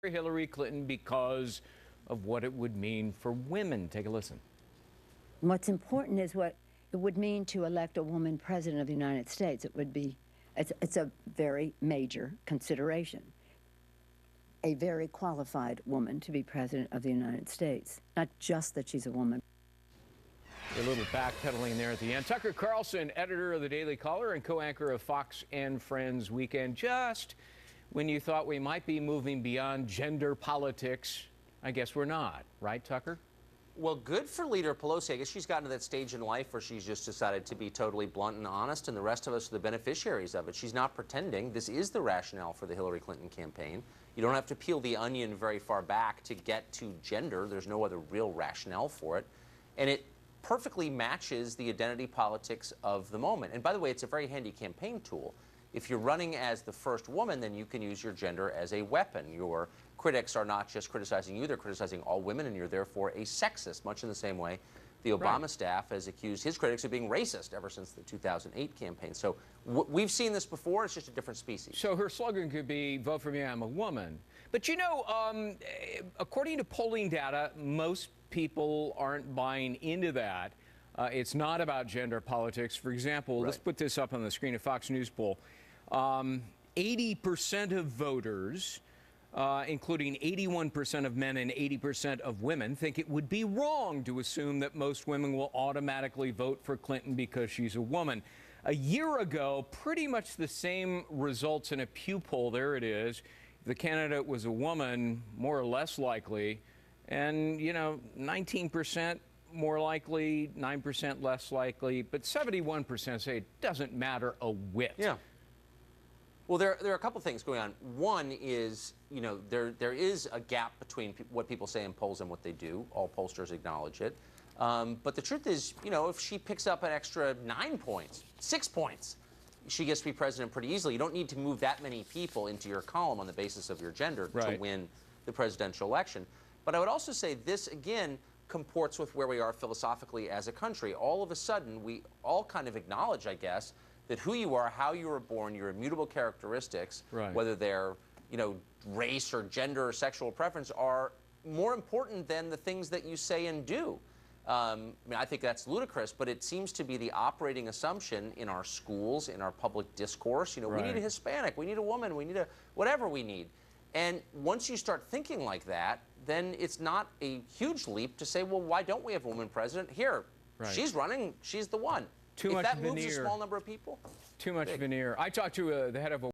Hillary Clinton because of what it would mean for women. Take a listen. What's important is what it would mean to elect a woman president of the United States. It's a very major consideration. A very qualified woman to be president of the United States, not just that she's a woman. A little backpedaling there at the end. Tucker Carlson, editor of the Daily Caller and co-anchor of Fox and Friends Weekend. Just when you thought we might be moving beyond gender politics, I guess we're not, right, Tucker? Well, good for Leader Pelosi. I guess she's gotten to that stage in life where she's just decided to be totally blunt and honest, and the rest of us are the beneficiaries of it. She's not pretending. This is the rationale for the Hillary Clinton campaign. You don't have to peel the onion very far back to get to gender. There's no other real rationale for it. And it perfectly matches the identity politics of the moment. And by the way, it's a very handy campaign tool. If you're running as the first woman, then you can use your gender as a weapon. Your critics are not just criticizing you, they're criticizing all women, and you're therefore a sexist, much in the same way the Obama staff has accused his critics of being racist ever since the 2008 campaign. So we've seen this before, it's just a different species. So her slogan could be, vote for me, I'm a woman. But you know, according to polling data, most people aren't buying into that. It's not about gender politics. For example, let's put this up on the screen, a Fox News poll. 80% of voters, including 81% of men and 80% of women, think it would be wrong to assume that most women will automatically vote for Clinton because she's a woman. A year ago, pretty much the same results in a Pew poll. There it is. If the candidate was a woman, more or less likely, and, you know, 19% more likely, 9% less likely, but 71% say it doesn't matter a whit. Yeah. Well, there are a couple things going on. One is, you know, there is a gap between what people say in polls and what they do. All pollsters acknowledge it. But the truth is, you know, if she picks up an extra 9 points, 6 points, she gets to be president pretty easily. You don't need to move that many people into your column on the basis of your gender to win the presidential election. But I would also say this, again, comports with where we are philosophically as a country. All of a sudden, we all kind of acknowledge, I guess, that who you are, how you were born, your immutable characteristics, whether they're, you know, race or gender or sexual preference, are more important than the things that you say and do. I mean, I think that's ludicrous, but it seems to be the operating assumption in our schools, in our public discourse. You know, we need a Hispanic, we need a woman, we need a whatever we need. And once you start thinking like that, then it's not a huge leap to say, well, why don't we have a woman president? Here, she's running, she's the one. Too if much that veneer. moves a small number of people, too much veneer. I talked to the head of a